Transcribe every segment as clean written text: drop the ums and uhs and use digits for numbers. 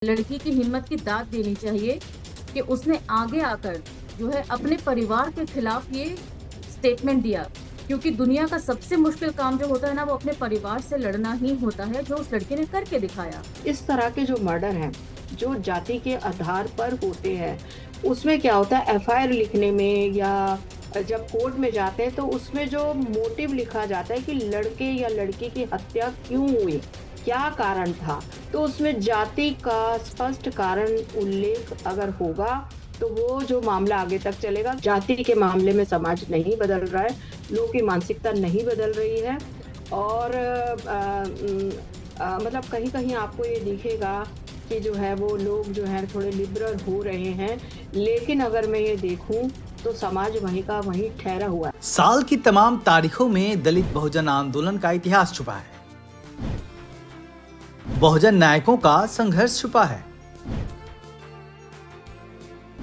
लड़की की हिम्मत की दाद देनी चाहिए कि उसने आगे आकर जो है अपने परिवार के खिलाफ ये स्टेटमेंट दिया, क्योंकि दुनिया का सबसे मुश्किल काम जो होता है ना, वो अपने परिवार से लड़ना ही होता है, जो उस लड़के ने करके दिखाया। इस तरह के जो मर्डर हैं, जो जाति के आधार पर होते हैं, उसमें क्या होता है एफआईआर लिखने में या जब कोर्ट में जाते हैं तो उसमें जो मोटिव लिखा जाता है कि लड़के या लड़की की हत्या क्यों हुई, क्या कारण था, तो उसमें जाति का स्पष्ट कारण उल्लेख अगर होगा तो वो जो मामला आगे तक चलेगा। जाति के मामले में समाज नहीं बदल रहा है, लोगों की मानसिकता नहीं बदल रही है और मतलब कहीं-कहीं आपको ये दिखेगा कि जो है वो लोग जो है थोड़े लिबरल हो रहे हैं, लेकिन अगर मैं ये देखूँ तो समाज वहीं का वहीं ठहरा हुआ है। साल की तमाम तारीखों में दलित बहुजन आंदोलन का इतिहास छुपा है। बहुजन नायकों का संघर्ष छुपा है।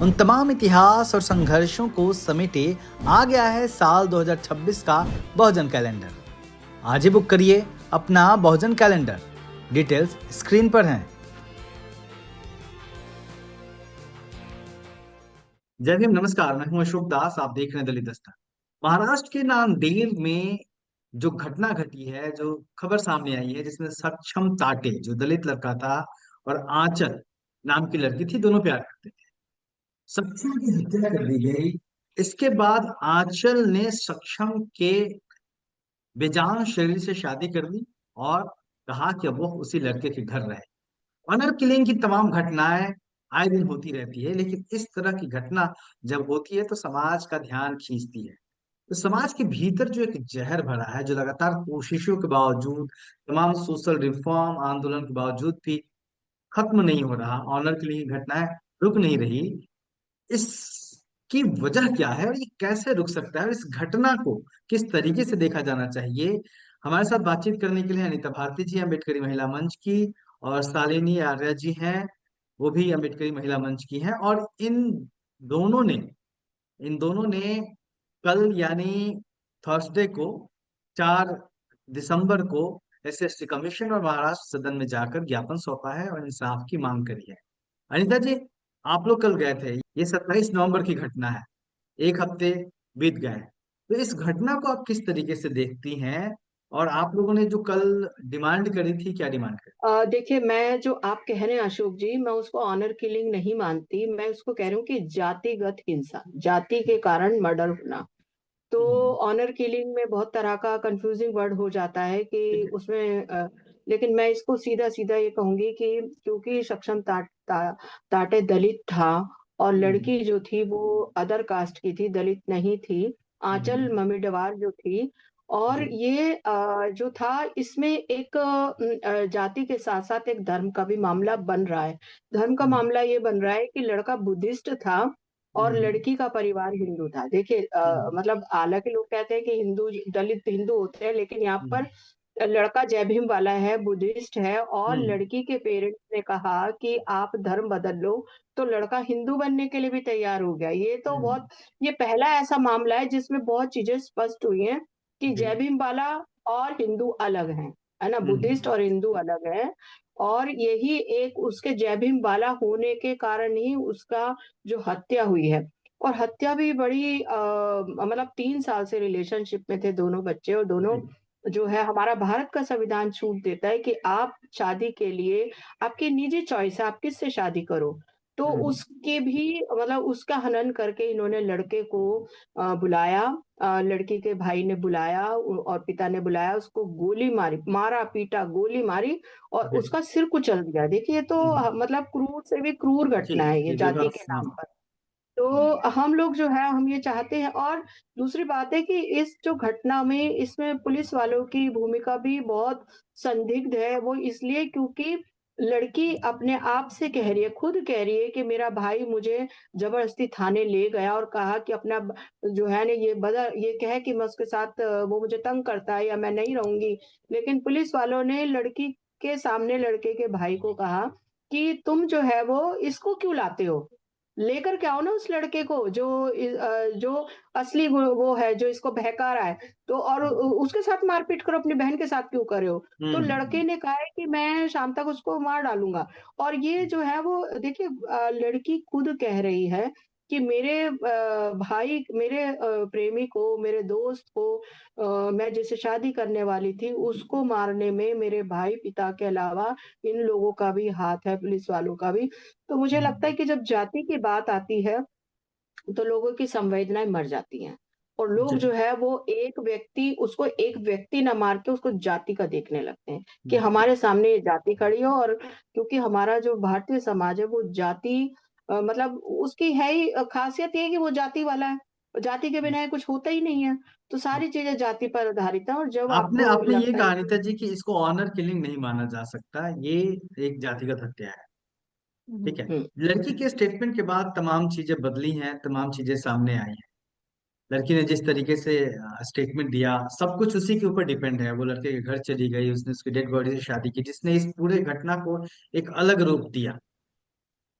उन तमाम इतिहास और संघर्षों को समेटे आ गया है साल 2026 का बहुजन कैलेंडर। आज ही बुक करिए अपना बहुजन कैलेंडर। डिटेल्स स्क्रीन पर हैं। जय भीम, नमस्कार। मैं हूं अशोक दास, आप देख रहे हैं दलित दस्तक। महाराष्ट्र के नांदेड़ में जो घटना घटी है, जो खबर सामने आई है, जिसमें सक्षम ताटे जो दलित लड़का था और आंचल नाम की लड़की थी, दोनों प्यार करते थे। सक्षम की हत्या कर दी गई। इसके बाद आंचल ने सक्षम के बेजान शरीर से शादी कर ली और कहा कि अब वो उसी लड़के के घर रहे। ऑनर किलिंग की तमाम घटनाएं आए दिन होती रहती है, लेकिन इस तरह की घटना जब होती है तो समाज का ध्यान खींचती है। तो समाज के भीतर जो एक जहर भरा है, जो लगातार कोशिशों के बावजूद, तमाम सोशल रिफॉर्म आंदोलन के बावजूद भी खत्म नहीं हो रहा, ऑनर किलिंग की घटनाएं रुक नहीं रही। इसकी वजह क्या है और ये कैसे रुक सकता है, और इस घटना को किस तरीके से देखा जाना चाहिए? हमारे साथ बातचीत करने के लिए अनिता भारती जी अम्बेडकरी महिला मंच की, और शालिनी आर्या जी हैं, वो भी अम्बेडकरी महिला मंच की हैं। और दोनों ने इन दोनों ने कल यानी थर्सडे को 4 दिसंबर को एसएसटी कमीशन और महाराष्ट्र सदन में जाकर ज्ञापन सौंपा है और इंसाफ की मांग करी है। अनिता जी, आप लोग कल गए थे, ये 27 नवंबर की घटना है, एक हफ्ते बीत गए हैं। तो इस घटना को आप किस तरीके से देखती हैं, और आप लोगों ने जो कल डिमांड करी थी, क्या डिमांड करी? देखिए मैं जो आप कह रहे हैं अशोक जी, मैं उसको ऑनर किलिंग नहीं मानती, मैं उसको कह रही हूँ कि जातिगत हिंसा, जाति के कारण मर्डर होना। तो हम्म, ऑनर किलिंग में बहुत तरह का कंफ्यूजिंग वर्ड हो जाता है कि ठीक है। उसमें लेकिन मैं इसको सीधा-सीधा ये कहूँगी कि क्योंकि सक्षम ताटे दलित था और हम्म, लड़की जो थी वो अदर कास्ट की थी, दलित नहीं थी। आंचल हम्म, ममिडवार जो थी और जी, ये जो था इसमें एक जाति के साथ-साथ एक धर्म का भी मामला बन रहा है। धर्म का हम्म, मामला ये बन रहा है कि लड़का बुद्धिस्ट था और हम्म, लड़की का परिवार हिंदू था। देखिए हम्म, मतलब हालाँकि लोग कहते हैं कि हिंदू दलित हिंदू होते हैं, लेकिन यहाँ हम्म, पर लड़का जय भीम वाला है, बुद्धिस्ट है और हम्म, लड़की के पेरेंट्स ने कहा कि आप धर्म बदल लो, तो लड़का हिंदू बनने के लिए भी तैयार हो गया। हम्म, ये पहला ऐसा मामला है जिसमें बहुत चीज़ें स्पष्ट हुई हैं कि जी, जय भीम वाला और हिंदू अलग हैं, है ना? बुद्धिस्ट हम्म, और हिंदू अलग हैं और यही एक उसके जय भीम वाला होने के कारण ही उसका जो हत्या हुई है और हत्या भी बड़ी मतलब 3 साल से रिलेशनशिप में थे दोनों बच्चे और दोनों जी, जो है हमारा भारत का संविधान छूट देता है कि आप शादी के लिए आपकी निजी चॉइस है, आप किससे शादी करो। तो हम्म, उसके भी मतलब उसका हनन करके इन्होंने लड़के को बुलाया लड़की के भाई ने बुलाया और पिता ने बुलाया, उसको गोली मारी, मारा-पीटा, गोली मारी और जी, उसका सिर कुचल दिया। देखिए ये तो हम्म, मतलब क्रूर से भी क्रूर जी, घटना है ये ये जाति के बेबस, हाँ, नाम पर। तो हम लोग जो है हम ये चाहते हैं और दूसरी बात है कि इस जो घटना में इसमें पुलिस वालों की भूमिका भी बहुत संदिग्ध है। वो इसलिए क्योंकि लड़की अपने आप से कह रही है, खुद कह रही है कि मेरा भाई मुझे ज़बरदस्ती थाने ले गया और कहा कि अपना जो है ना ये कहे कि मैं उसके साथ वो मुझे तंग करता है या मैं नहीं रहूँगी। लेकिन पुलिस वालों ने लड़की के सामने लड़के के भाई को कहा कि तुम जो है वो इसको क्यों लाते हो? लेकर के आओ ना उस लड़के को जो जो असली वो है, जो इसको बहका रहा है। तो और उसके साथ मारपीट करो, अपनी बहन के साथ क्यों कर रहे हो? तो लड़के हम्म। ने कहा है कि मैं शाम तक उसको मार डालूंगा। और ये जो है वो देखिए, लड़की खुद कह रही है कि मेरे भाई, मेरे प्रेमी को, मेरे दोस्त को, मैं जिससे शादी करने वाली थी उसको मारने में मेरे भाई पिता के अलावा इन लोगों का भी हाथ है, पुलिस वालों का भी। तो मुझे लगता है हम्म। कि जब जाति की बात आती है तो लोगों की संवेदनाएं मर जाती हैं, और लोग जी। जो है वो एक व्यक्ति ना मार के उसको जाति का देखने लगते हैं कि हमारे सामने ये जाति खड़ी है। और क्योंकि हमारा जो भारतीय समाज है वो जाति मतलब उसकी है ही खासियत ये है कि वो जाति वाला है। जाति के बिना ये कुछ होता ही नहीं है। तो सारी चीजें जाति पर आधारित है, और जब आपने आपको आपने ये लगता है कहा कि अनिता जी कि इसको ऑनर किलिंग नहीं माना जा सकता, ये एक जातिगत हत्या है। ठीक है। हम्म लड़की के स्टेटमेंट के बाद तमाम चीजें बदली हैं, तमाम चीजें सामने आई हैं। लड़की ने जिस तरीके से स्टेटमेंट दिया, सब कुछ उसी के ऊपर डिपेंड है। वो लड़के के घर चली गई, उसने उसकी डेड बॉडी से शादी की, जिसने इस पूरे घटना को एक अलग रूप दिया।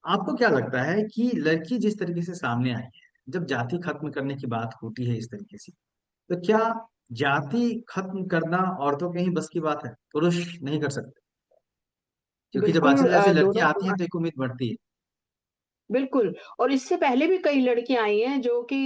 आपको क्या लगता है कि लड़की जिस तरीके से सामने आई है, जब जाति खत्म करने की बात होती है इस तरीके से, तो क्या जाति खत्म करना औरतों के ही बस की बात है, पुरुष नहीं कर सकते? क्योंकि जब बिल्कुल ऐसे लड़की दोनों आती है तो एक उम्मीद बढ़ती है। बिल्कुल। और इससे पहले भी कई लड़कियां आई हैं जो कि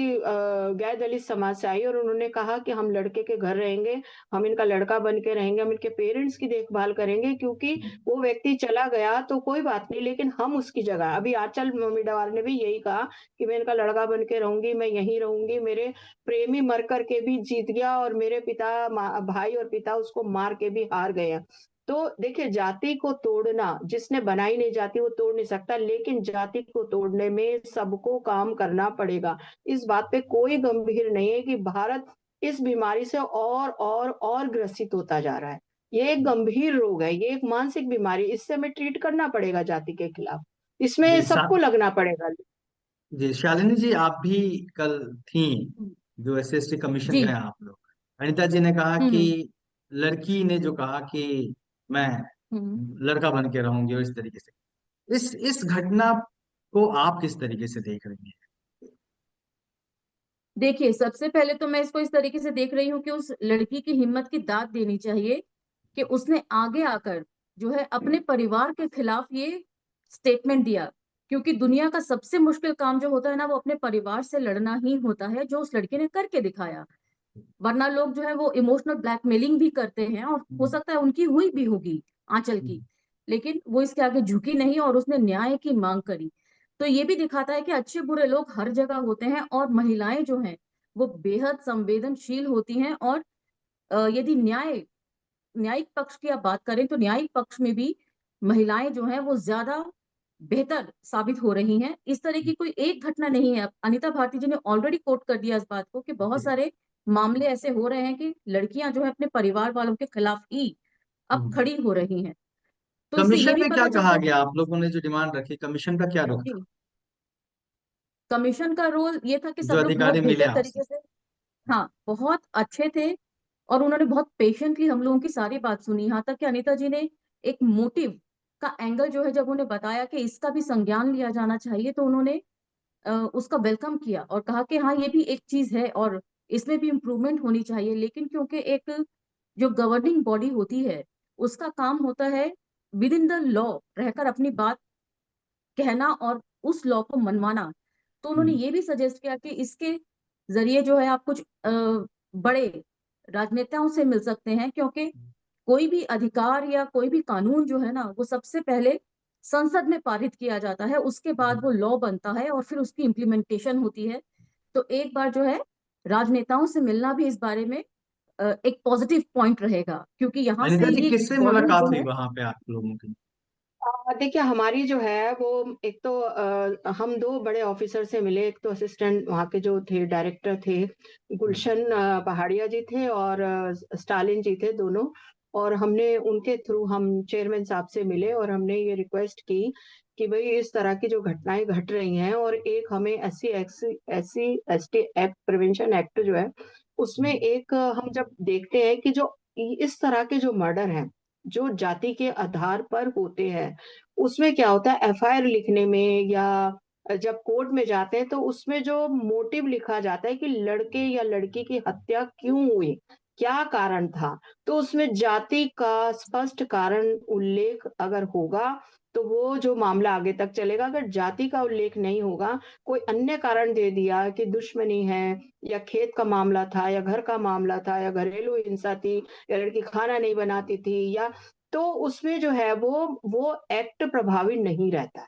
गैर दलित समाज से आई, और उन्होंने कहा कि हम लड़के के घर रहेंगे, हम इनका लड़का बन के रहेंगे, हम इनके पेरेंट्स की देखभाल करेंगे, क्योंकि वो व्यक्ति चला गया तो कोई बात नहीं, लेकिन हम उसकी जगह। अभी आंचल मीरावार ने भी यही कहा कि मैं इनका लड़का बन के रहूंगी, मैं यहीं रहूंगी, मेरे प्रेमी मर करके भी जीत गया, और मेरे भाई और पिता उसको मार के भी हार गए हैं। तो देखिए, जाति को तोड़ना, जिसने बनाई नहीं जाति वो तोड़ नहीं सकता, लेकिन जाति को तोड़ने में सबको काम करना पड़ेगा। इस बात पे कोई गंभीर नहीं है कि भारत इस बीमारी से और ग्रसित होता जा रहा है। ये एक गंभीर रोग है, ये एक मानसिक बीमारी, इससे हमें ट्रीट करना पड़ेगा जाति के खिलाफ। इसमें जी सबको लगना पड़ेगा। जी शालिनी जी, आप भी कल थी हम्म, जो SC कमीशन जी। गए आप लोग। अनिता जी ने कहा कि हम्म लड़की ने जो कहा कि मैं हम्म लड़का बन के रहूंगी, और इस तरीके से इस घटना को आप किस तरीके से देख रही हैं? देखिए, सबसे पहले तो मैं इसको इस तरीके से देख रही हूँ कि उस लड़की की हिम्मत की दाद देनी चाहिए कि उसने आगे आकर जो है अपने परिवार के खिलाफ ये स्टेटमेंट दिया। क्योंकि दुनिया का सबसे मुश्किल काम जो होता है ना, वो अपने परिवार से लड़ना ही होता है, जो उस लड़के ने करके दिखाया। वरना लोग जो है वो इमोशनल ब्लैकमेलिंग भी करते हैं, और हो सकता है उनकी हुई भी होगी, आंचल की। लेकिन वो इसके आगे झुकी नहीं और उसने न्याय की मांग करी। तो ये भी दिखाता है कि अच्छे बुरे लोग हर जगह होते हैं, और महिलाएं जो हैं वो बेहद संवेदनशील होती हैं। और यदि न्यायिक पक्ष की आप बात करें तो न्यायिक पक्ष में भी महिलाएं जो हैं वो ज्यादा बेहतर साबित हो रही हैं। इस तरह की कोई एक घटना नहीं है। अब अनिता भारती जी ने ऑलरेडी कोट कर दिया इस बात को कि बहुत जी। सारे मामले ऐसे हो रहे हैं कि लड़कियां जो है अपने परिवार वालों के खिलाफ ही अब हम्म। खड़ी हो रही हैं। तो इससे ये कमीशन भी में क्या पता कहा चलता है गया? आप लोगों ने जो डिमांड रखी, कमीशन का क्या रोल था? जी, कमीशन का रोल ये था कि जो सब लोग बहुत अधिकारी मिले बेहतर आपसे। तरीके से, हाँ, बहुत अच्छे थे। और उन्होंने बहुत पेशेंटली हम लोगों की सारी बात सुनी, यहाँ तक कि अनीता जी ने एक मोटिव का एंगल जो है जब उन्हें बताया कि इसका भी संज्ञान लिया जाना चाहिए, तो उन्होंने उसका वेलकम किया और कहा कि हाँ, ये भी एक चीज है और इसमें भी इम्प्रूवमेंट होनी चाहिए। लेकिन क्योंकि एक जो गवर्निंग बॉडी होती है, उसका काम होता है विद इन द लॉ रहकर अपनी बात कहना और उस लॉ को मनवाना। तो उन्होंने हम्म। ये भी सजेस्ट किया कि इसके जरिए जो है आप कुछ बड़े राजनेताओं से मिल सकते हैं, क्योंकि कोई भी अधिकार या कोई भी कानून जो है ना, वो सबसे पहले संसद में पारित किया जाता है, उसके बाद वो लॉ बनता है और फिर उसकी इम्प्लीमेंटेशन होती है। तो एक बार जो है राजनेताओं से मिलना भी इस बारे में एक पॉजिटिव पॉइंट रहेगा, क्योंकि यहाँ से अनिता जी, ये किससे बॉडी मुलाकात जो हुई है। वहां पे आप लोगों की? देखिए, हमारी जो है वो एक तो हम दो बड़े ऑफिसर से मिले। एक तो असिस्टेंट वहाँ के जो थे, डायरेक्टर थे, गुलशन पहाड़िया जी थे, और स्टालिन जी थे दोनों। और हमने उनके थ्रू हम चेयरमैन साहब से मिले, और हमने ये रिक्वेस्ट की कि भाई इस तरह की जो घटनाएं घट रही हैं, और एक हमें SC ST act, prevention act जो है, उसमें एक हम जब देखते हैं कि जो इस तरह के जो मर्डर हैं जो जाति के आधार पर होते हैं, उसमें क्या होता है, FIR लिखने में या जब कोर्ट में जाते हैं तो उसमें जो मोटिव लिखा जाता है कि लड़के या लड़की की हत्या क्यों हुई, क्या कारण था, तो उसमें जाति का स्पष्ट कारण उल्लेख अगर होगा तो वो जो मामला आगे तक चलेगा। अगर जाति का उल्लेख नहीं होगा, कोई अन्य कारण दे दिया कि दुश्मनी है या खेत का मामला था या घर का मामला था या घरेलू हिंसा थी या लड़की खाना नहीं बनाती थी, या तो उसमें जो है वो एक्ट प्रभावी नहीं रहता।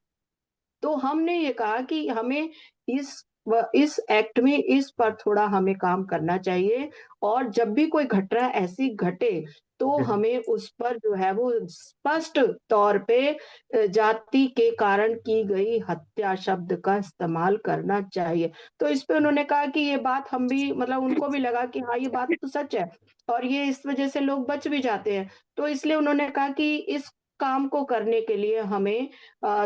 तो हमने ये कहा कि हमें इस एक्ट में इस पर थोड़ा हमें काम करना चाहिए, और जब भी कोई घटना ऐसी घटे तो जी हमें उस पर जो है वो स्पष्ट तौर पे जाति के कारण की गई हत्या शब्द का इस्तेमाल करना चाहिए। तो इस पे उन्होंने कहा कि ये बात हम भी, मतलब उनको भी लगा कि हाँ, ये बात तो सच है और ये इस वजह से लोग बच भी जाते हैं। तो इसलिए उन्होंने कहा कि इस काम को करने के लिए हमें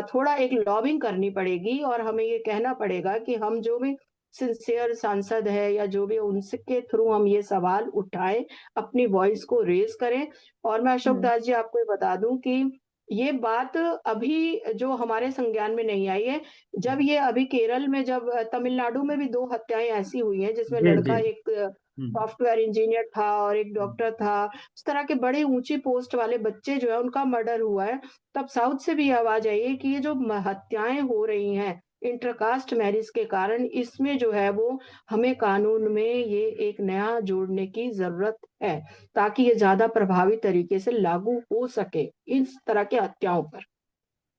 थोड़ा एक लॉबिंग करनी पड़ेगी और हमें ये कहना पड़ेगा कि हम जो भी सिंसियर सांसद है या जो भी उनके थ्रू हम ये सवाल उठाएं, अपनी वॉइस को रेज करें। और मैं अशोक हम्म। दास जी आपको ये बता दूं कि ये बात अभी जो हमारे संज्ञान में नहीं आई है। जब ये अभी केरल में, जब तमिलनाडु में भी 2 हत्याएं ऐसी हुई हैं जिसमें जी जी। लड़का एक हम्म सॉफ्टवेयर इंजीनियर था और एक डॉक्टर था। इस तरह के बड़े ऊंची पोस्ट वाले बच्चे जो है उनका मर्डर हुआ है। तब साउथ से भी ये आवाज आई है कि ये जो हत्याएं हो रही हैं इंटरकास्ट मैरिज के कारण, इसमें जो है वो हमें कानून में ये एक नया जोड़ने की जरूरत है, ताकि ये ज्यादा प्रभावी तरीके से लागू हो सके इस तरह के हत्याओं पर।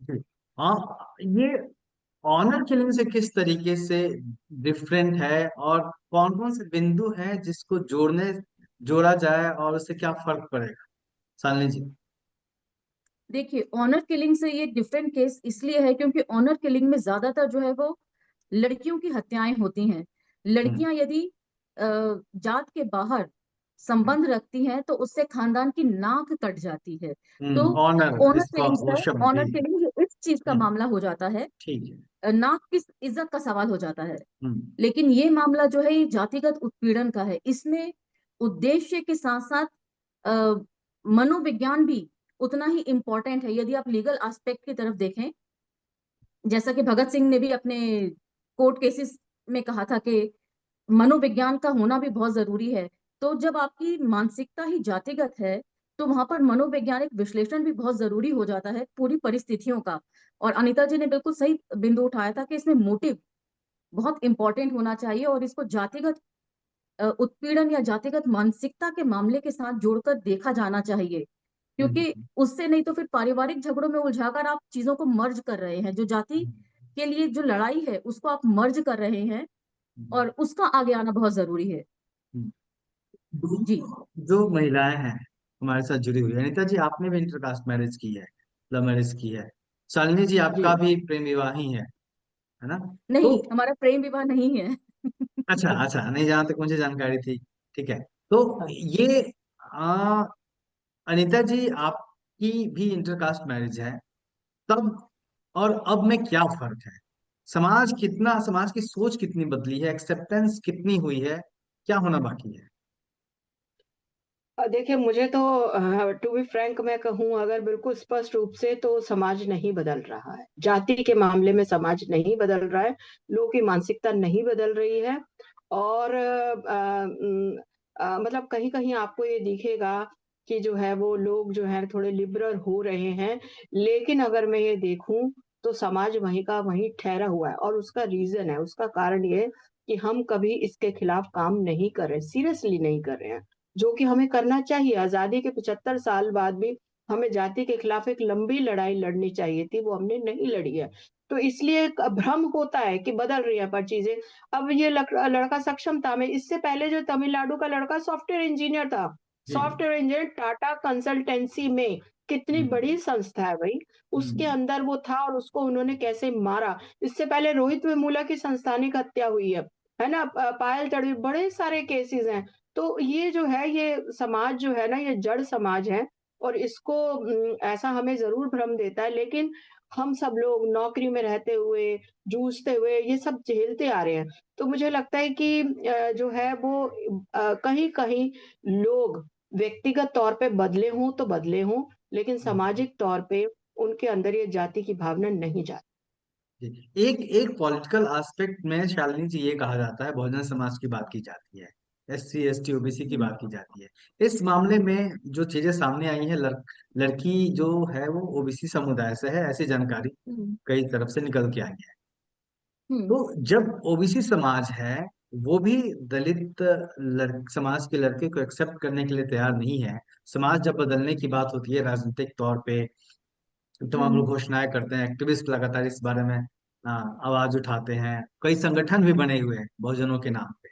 जी। हाँ, ये ऑनर किलिंग से किस तरीके से डिफरेंट है और कौन कौन से बिंदु हैं जिसको जोड़ा जाए और उससे क्या फर्क पड़ेगा, शालिनी जी? देखिए, ऑनर किलिंग से ये डिफरेंट केस इसलिए है क्योंकि ऑनर किलिंग में ज्यादातर जो है वो लड़कियों की हत्याएं होती हैं। हम्म लड़कियां यदि जात के बाहर संबंध रखती हैं तो उससे खानदान की नाक कट जाती है। तो ऑनर, ऑनर इसका किलिंग वो से, शब्द भी। ऑनर किलिंग इस चीज का हम्म मामला हो जाता है, ठीक है। नाक की इज्जत का सवाल हो जाता है। हम्म लेकिन ये मामला जो है ये जातिगत उत्पीड़न का है। इसमें उद्देश्य के साथ साथ अ, मनोविज्ञान भी उतना ही इम्पोर्टेंट है। यदि आप लीगल एस्पेक्ट की तरफ देखें, जैसा कि भगत सिंह ने भी अपने कोर्ट केसेस में कहा था कि मनोविज्ञान का होना भी बहुत जरूरी है। तो जब आपकी मानसिकता ही जातिगत है तो वहां पर मनोवैज्ञानिक विश्लेषण भी बहुत जरूरी हो जाता है पूरी परिस्थितियों का। और अनिता जी ने बिल्कुल सही बिंदु उठाया था कि इसमें मोटिव बहुत इंपॉर्टेंट होना चाहिए और इसको जातिगत उत्पीड़न या जातिगत मानसिकता के मामले के साथ जोड़कर देखा जाना चाहिए। क्योंकि हम्म उससे नहीं तो फिर पारिवारिक झगड़ों में उलझाकर आप चीजों को मर्ज कर रहे हैं। जो जाति हम्म, के लिए जो लड़ाई है उसको आप मर्ज कर रहे हैं हम्म, और उसका आगे आना बहुत जरूरी है। हम्म। जी। जो महिलाएं हैं हमारे साथ जुड़ी हुई है, अनिता जी आपने भी इंटरकास्ट मैरिज की है, लव मैरिज की है, शालिनी जी जी। आपका भी प्रेम विवाह ही है ना? तो नहीं, हमारा प्रेम विवाह नहीं है। अच्छा अच्छा, नहीं, जहां तक मुझे जानकारी थी। ठीक है। तो हाँ। ये आ, अनीता जी आपकी भी इंटरकास्ट मैरिज है, तब और अब में क्या फर्क है? समाज की सोच कितनी बदली है, एक्सेप्टेंस कितनी हुई है, क्या होना बाकी है? देखिए, मुझे तो टू बी फ्रैंक मैं कहूँ अगर बिल्कुल स्पष्ट रूप से, तो समाज नहीं बदल रहा है। जाति के मामले में समाज नहीं बदल रहा है, लोगों की मानसिकता नहीं बदल रही है। और मतलब कहीं कहीं आपको ये दिखेगा कि जो है वो लोग जो है थोड़े लिबरल हो रहे हैं, लेकिन अगर मैं ये देखूं तो समाज वहीं का वहीं ठहरा हुआ है। और उसका रीजन है, उसका कारण ये है कि हम कभी इसके खिलाफ काम नहीं कर रहे, सीरियसली नहीं कर रहे हैं, जो कि हमें करना चाहिए। आजादी के 75 साल बाद भी हमें जाति के खिलाफ एक लंबी लड़ाई लड़नी चाहिए थी, वो हमने नहीं लड़ी है। तो इसलिए एक भ्रम होता है कि बदल रही है पर चीजें। अब ये लड़का सक्षम था, मैं इससे पहले जो तमिलनाडु का लड़का सॉफ्टवेयर इंजीनियर था, जी। सॉफ्टवेयर इंजीनियर टाटा कंसल्टेंसी में, कितनी हम्म बड़ी संस्था है भाई, उसके हम्म अंदर वो था और उसको उन्होंने कैसे मारा। इससे पहले रोहित वेमुला की संस्थानिक हत्या हुई है ना, पायल तड़वी, बड़े सारे केसेस हैं। तो ये जो है, ये समाज जो है ना, ये जड़ समाज है। और इसको ऐसा हमें जरूर भ्रम देता है, लेकिन हम सब लोग नौकरी में रहते हुए, जूझते हुए ये सब झेलते आ रहे हैं। तो मुझे लगता है कि जो है वो कहीं कहीं लोग व्यक्तिगत तौर पे बदले हों तो बदले हों, लेकिन हम्म। सामाजिक तौर पे उनके अंदर ये जाति की भावना नहीं जाती। जी। एक एक पॉलिटिकल एस्पेक्ट में शालिनी जी ये कहा जाता है, बहुजन समाज की बात की जाती है, SC ST OBC की हम्म। बात की जाती है। इस मामले में जो चीजें सामने आई है, लड़की जो है वो OBC समुदाय से है, ऐसी जानकारी हम्म। कई तरफ से निकल के आई है। हम्म। तो जब OBC समाज है, वो भी दलित समाज के लड़के को एक्सेप्ट करने के लिए तैयार नहीं है। समाज जब बदलने की बात होती है राजनीतिक तौर पे, तमाम लोग हम्म। घोषणाएं करते हैं, एक्टिविस्ट लगातार इस बारे में आवाज उठाते हैं, कई संगठन भी बने हुए हैं बहुजनों के नाम पे।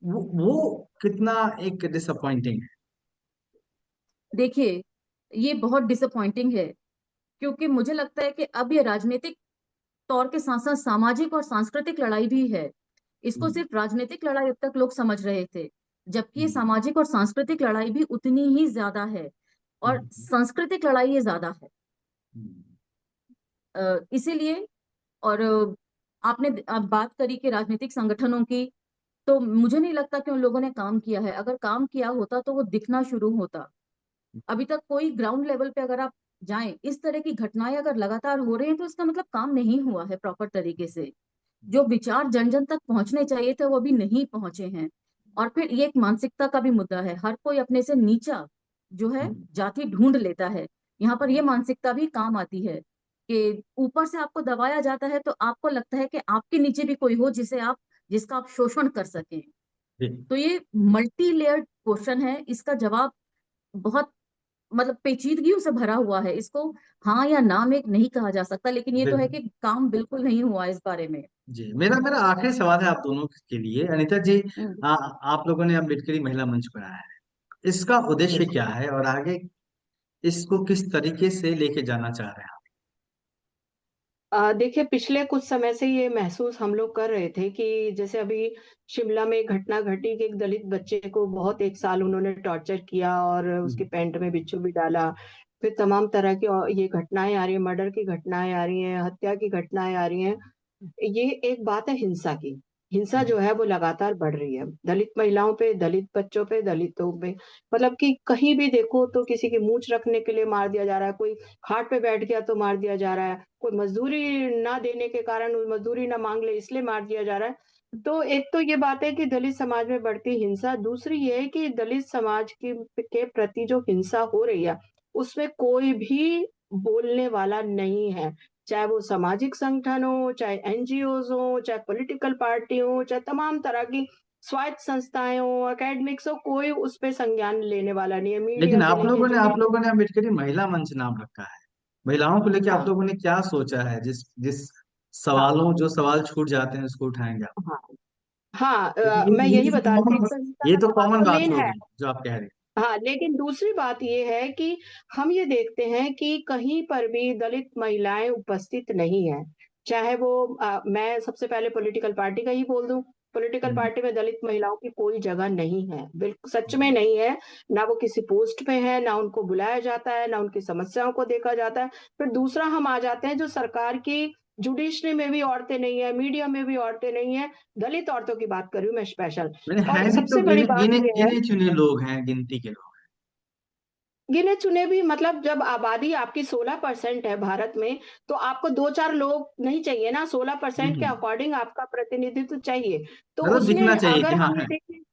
वो कितना एक डिसअपॉइंटिंग है। देखिए, ये बहुत डिसअपॉइंटिंग है, क्योंकि मुझे लगता है कि अब ये राजनीतिक तौर के साथ साथ सामाजिक और सांस्कृतिक लड़ाई भी है। इसको हम्म, सिर्फ राजनीतिक लड़ाई अब तक लोग समझ रहे थे, जबकि ये हम्म, सामाजिक और सांस्कृतिक लड़ाई भी उतनी ही ज्यादा है, और हम्म, सांस्कृतिक लड़ाई ये ज्यादा है। हम्म, इसीलिए, और आपने अब बात करी कि राजनीतिक संगठनों की, तो मुझे नहीं लगता कि उन लोगों ने काम किया है। अगर काम किया होता तो वो दिखना शुरू होता। अभी तक कोई ग्राउंड लेवल पे अगर आप जाएं, इस तरह की घटनाएं अगर लगातार हो रही हैं, तो इसका मतलब काम नहीं हुआ है प्रॉपर तरीके से। जो विचार जन जन तक पहुंचने चाहिए थे वो अभी नहीं पहुंचे हैं। और फिर ये एक मानसिकता का भी मुद्दा है, हर कोई अपने से नीचा जो है हम्म, जाति ढूंढ लेता है। यहाँ पर ये मानसिकता भी काम आती है कि ऊपर से आपको दबाया जाता है, तो आपको लगता है कि आपके नीचे भी कोई हो जिसका आप शोषण कर सकें। जी, तो ये मल्टी लेयर्ड क्वेश्चन है, इसका जवाब बहुत मतलब पेचीदगियों से भरा हुआ है। इसको हाँ या ना में नहीं कहा जा सकता, लेकिन ये तो है बिल्कुल। कि काम बिल्कुल नहीं हुआ इस बारे में। जी, मेरा मेरा आखिरी सवाल है आप दोनों के लिए, अनीता जी। हम्म। आप लोगों ने अम्बेडकरी महिला मंच बनाया है, इसका उद्देश्य क्या है और आगे इसको किस तरीके से लेके जाना चाह रहे हैं देखिए, पिछले कुछ समय से ये महसूस हम लोग कर रहे थे कि जैसे अभी शिमला में एक घटना घटी कि एक दलित बच्चे को बहुत 1 साल उन्होंने टॉर्चर किया और उसके आप? पैंट में बिच्छू भी डाला। फिर तमाम तरह की ये घटनाएं आ रही हैं, मर्डर की घटनाएं आ रही हैं, हत्या की घटनाएं आ रही हैं। ये एक बात है हिंसा की। हिंसा जो है वो लगातार बढ़ रही है। दलित महिलाओं पे, दलित बच्चों पे, दलितों पे, मतलब कि कहीं भी देखो तो किसी की मूंछ रखने के लिए मार दिया जा रहा है, कोई खाट पे बैठ गया तो मार दिया जा रहा है, कोई मजदूरी ना देने के कारण मजदूरी ना मांग ले इसलिए मार दिया जा रहा है। तो एक तो ये बात है कि दलित समाज में बढ़ती हिंसा, दूसरी ये है कि दलित समाज के प्रति जो हिंसा हो रही है उसमें कोई भी बोलने वाला नहीं है। चाहे वो सामाजिक संगठन हो, चाहे एनजीओज हो, चाहे पॉलिटिकल पार्टी हो, चाहे तमाम तरह की स्वायत्त संस्थाएं हो, एकेडमिक्स हो, कोई उस पे संज्ञान लेने वाला नहीं है, लेकिन मीडिया से लेके आप जुडिशरी। लोगों ने अम्बेडकरी महिला मंच नाम रखा है, महिलाओं को लेकर आप हाँ। लोगों ने क्या सोचा है, जिस जिस हाँ। जो सवाल छूट जाते हैं उसको उठाएंगे आप? हाँ। हाँ, क्योंकि मैं यही बता रही थी, तो हिंसा ये का तो सवाल कॉमन तो बात मेन हो है। गई जो आप कह रहे हैं। हाँ, लेकिन दूसरी बात ये है कि हम ये देखते हैं कि कहीं पर भी दलित महिलाएं उपस्थित नहीं है। चाहे वो मैं सबसे पहले पॉलिटिकल पार्टी का ही बोल दूं, पॉलिटिकल हम्म, पार्टी में दलित महिलाओं की कोई जगह नहीं है, बिल्कुल सच में हम्म। नहीं है। ना वो किसी पोस्ट पे है, ना उनको बुलाया जाता है, ना उनकी समस्याओं को देखा जाता है। फिर दूसरा हम आ जाते हैं जो सरकार की जुडिशरी में भी औरतें नहीं है, मीडिया में भी औरतें नहीं है। दलित औरतों की बात कर रही हूँ मैं स्पेशल। मैंने और हैं भी तो सबसे बड़ी गिने बात गिने ये है, गिने चुने लोग हैं, गिनती के लोग। गिने चुने भी मतलब जब आबादी आपकी 16% है भारत में, तो आपको 2-4 लोग नहीं चाहिए ना, 16% के हम्म। अकॉर्डिंग आपका प्रतिनिधित्व चाहिए। तो मतलब उसमें दिखना चाहिए अगर कि हाँ हम ये है। देखें,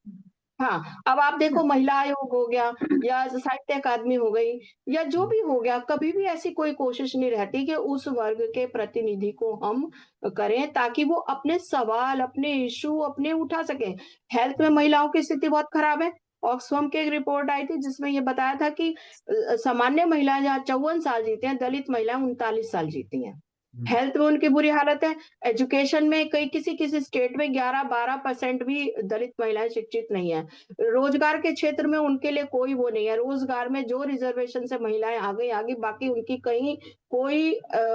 हाँ, अब आप देखो महिला आयोग हो गया या साहित्य अकादमी हो गई या जो भी हो गया, कभी भी ऐसी कोई कोशिश नहीं रहती कि उस वर्ग के प्रतिनिधि को हम करें ताकि वो अपने सवाल, अपने इश्यू अपने उठा सकें। हेल्थ में महिलाओं की स्थिति बहुत खराब है। ऑक्सफैम की एक रिपोर्ट आई थी जिसमें ये बताया था कि सामान्य महिलाएं जहाँ 54 साल जीती हैं, दलित महिलाएं 39 साल जीती हैं। हम्म, हेल्थ में उनकी बुरी हालत है। एजुकेशन में कई किसी किसी स्टेट में 11-12% भी दलित महिलाएं शिक्षित नहीं है। रोजगार के क्षेत्र में उनके लिए कोई वो नहीं है। रोजगार में जो रिजर्वेशन से महिलाएं आगे आगे, बाकी उनकी कहीं कोई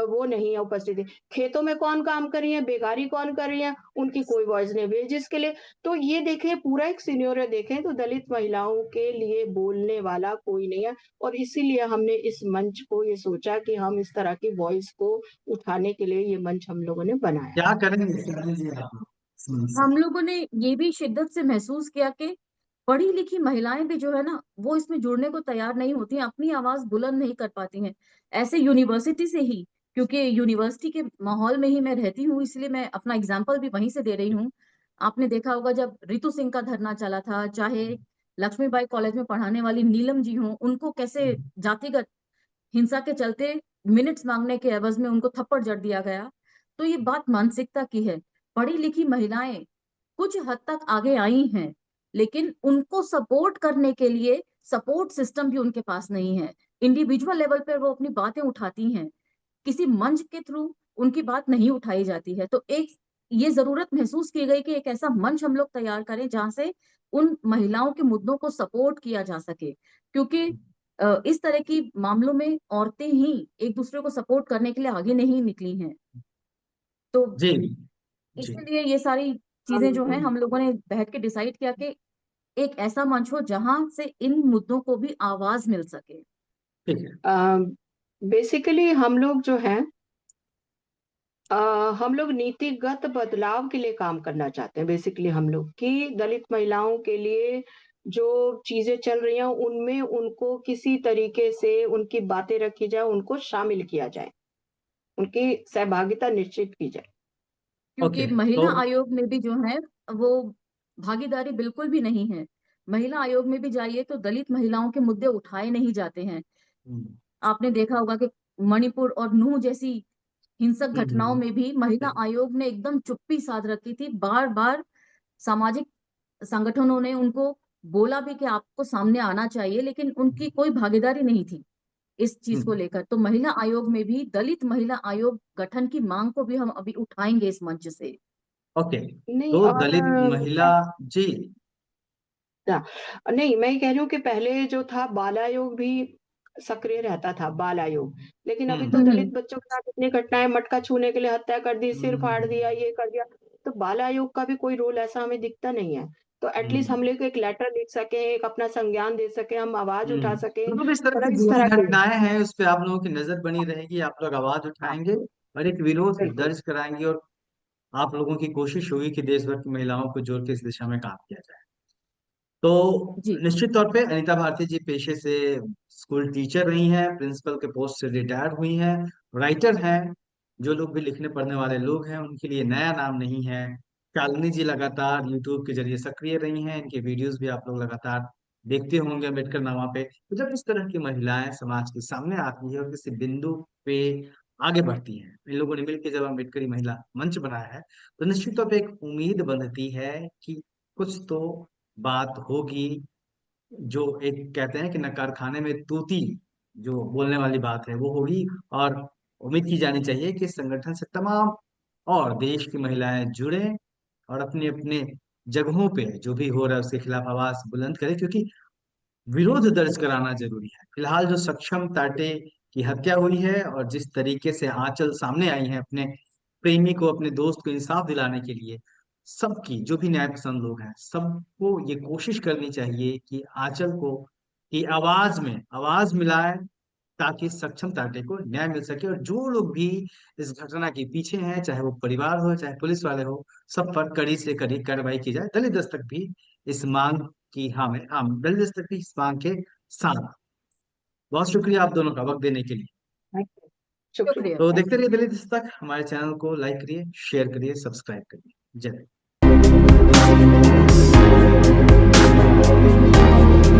वो नहीं है उपस्थिति। खेतों में कौन काम कर रही है, बेकारी कौन कर रही है, उनकी कोई वॉइस नहीं, वेजिस के लिए। तो ये देखें, पूरा एक सिनेरियो देखें तो दलित महिलाओं के लिए बोलने वाला कोई नहीं है। और इसीलिए हमने इस मंच को ये सोचा कि हम इस तरह की वॉइस को उठाने के लिए ये मंच हम लोगों ने बनाया। क्या करेंगे शिवानी जी आप लोग इस मंच से? हम लोगों ने ये भी शिद्दत से महसूस किया कि पढ़ी लिखी महिलाएं भी जो है ना, वो इसमें जुड़ने को तैयार नहीं होती हैं, अपनी आवाज बुलंद नहीं कर पाती हैं। ऐसे यूनिवर्सिटी से ही क्योंकि यूनिवर्सिटी के माहौल में ही मैं रहती हूँ, इसलिए मैं अपना एग्जाम्पल भी वहीं से दे रही हूँ। आपने देखा होगा जब रितु सिंह का धरना चला था, चाहे लक्ष्मीबाई कॉलेज में पढ़ाने वाली नीलम जी हों, उनको कैसे जातिगत हिंसा के चलते मिनट्स मांगने के एवज में उनको थप्पड़ जड़ दिया गया। तो ये बात मानसिकता की है। पढ़ी लिखी महिलाएं कुछ हद तक आगे आई हैं, लेकिन उनको सपोर्ट करने के लिए सपोर्ट सिस्टम भी उनके पास नहीं है। इंडिविजुअल लेवल पर वो अपनी बातें उठाती हैं, किसी मंच के थ्रू उनकी बात नहीं उठाई जाती है। तो एक ये जरूरत महसूस की गई कि एक ऐसा मंच हम लोग तैयार करें जहां से उन महिलाओं के मुद्दों को सपोर्ट किया जा सके, क्योंकि इस तरह की मामलों में औरतें ही एक दूसरे को सपोर्ट करने के लिए आगे नहीं निकली हैं। तो जी जी। इसीलिए ये सारी चीजें जो हैं हम हम लोगों ने बैठ के डिसाइड किया कि एक ऐसा मंच हो जहां से इन मुद्दों को भी आवाज मिल सके। ठीक है। बेसिकली हम लोग जो हैं अ, हम लोग नीतिगत बदलाव के लिए काम करना चाहते हैं। बेसिकली हम लोग कि दलित महिलाओं के लिए जो चीजें चल रही हैं उनमें उनको किसी तरीके से उनकी बातें रखी जाए, उनको शामिल किया जाए, उनकी सहभागिता निश्चित की जाए। क्योंकि ओके तो महिला आयोग में भी जो है वो भागीदारी बिल्कुल भी नहीं है। महिला आयोग में भी जाइए तो दलित महिलाओं के मुद्दे उठाए नहीं जाते हैं। हम्म आपने देखा होगा कि मणिपुर और नूह जैसी हिंसक घटनाओं हम्म, में भी महिला हम्म, आयोग ने एकदम चुप्पी साध रखी थी। बार बार सामाजिक संगठनों ने उनको बोला भी कि आपको सामने आना चाहिए, लेकिन उनकी कोई भागीदारी नहीं थी इस चीज को हम्म, लेकर। तो महिला आयोग में भी दलित महिला आयोग गठन की मांग को भी हम अभी उठाएंगे इस मंच से। ओके नहीं तो और दलित महिला जी। नहीं, मैं ये कह रही हूँ कि पहले जो था बाल आयोग भी सक्रिय रहता था, बाल आयोग। लेकिन अभी तो हम्म हम्म। दलित बच्चों के साथ इतनी घटनाएं, मटका छूने के लिए हत्या कर दी, सिर फाड़ हम्म दिया, ये कर दिया। तो बाल आयोग का भी कोई रोल ऐसा हमें दिखता नहीं है। तो एटलीस्ट हम हम्म लोग एक लेटर लिख सके, एक अपना संज्ञान दे सके, हम आवाज उठा सके, मतलब इस तरह की मतलब इस जो भी तरह के। घटनाएं हैं उस पे आप लोगों की नजर बनी रहेगी, आप लोग आवाज हाँ, उठाएंगे और एक विरोध बिल्कुल। दर्ज कराएंगे, और आप लोगों की कोशिश होगी कि देश भर की महिलाओं को जोड़ के इस दिशा में काम किया जाए। तो जी निश्चित तौर पे अनीता भारती जी पेशे से स्कूल टीचर रही हैं, प्रिंसिपल के पोस्ट से रिटायर हुई हैं, राइटर हैं। जो लोग भी लिखने पढ़ने वाले लोग हैं उनके लिए नया नाम नहीं है। शालिनी जी लगातार यूट्यूब के जरिए सक्रिय रही हैं, इनके वीडियोस भी आप लोग लगातार देखते होंगे अम्बेडकर नामा पे। तो जब इस तरह की महिलाएं समाज के सामने आती है और किसी बिंदु पे आगे बढ़ती हैं, इन लोगों ने मिलकर जब अम्बेडकरी महिला मंच बनाया है, तो निश्चित तौर पे एक उम्मीद बनती है कि कुछ तो बात होगी। जो एक कहते हैं कि न कारखाने में तूती, जो बोलने वाली बात है वो होगी। और उम्मीद की जानी चाहिए कि इस संगठन से तमाम और देश की महिलाएं जुड़े और अपने अपने जगहों पे जो भी हो रहा है उसके खिलाफ आवाज बुलंद करें, क्योंकि विरोध दर्ज कराना जरूरी है। फिलहाल जो सक्षम ताटे की हत्या हुई है और जिस तरीके से आंचल सामने आई है अपने प्रेमी को, अपने दोस्त को इंसाफ दिलाने के लिए, सबकी जो भी न्याय पसंद लोग हैं सबको ये कोशिश करनी चाहिए कि आंचल को की आवाज में आवाज मिलाए, ताकि सक्षम ताटे को न्याय मिल सके। और जो लोग भी इस घटना के पीछे हैं, चाहे वो परिवार हो चाहे पुलिस वाले हो, सब पर कड़ी से कड़ी कार्रवाई की जाए। दलित दस्तक भी इस मांग की हम दलित दस्तक भी इस मांग के साथ। बहुत शुक्रिया आप दोनों का वक्त देने के लिए। Thank you. शुक्रिया। शुक्रिया। तो थैंक देखते यू। रहिए दलित दस्तक, हमारे चैनल को लाइक करिए, शेयर करिए, सब्सक्राइब करिए। जय हिंद।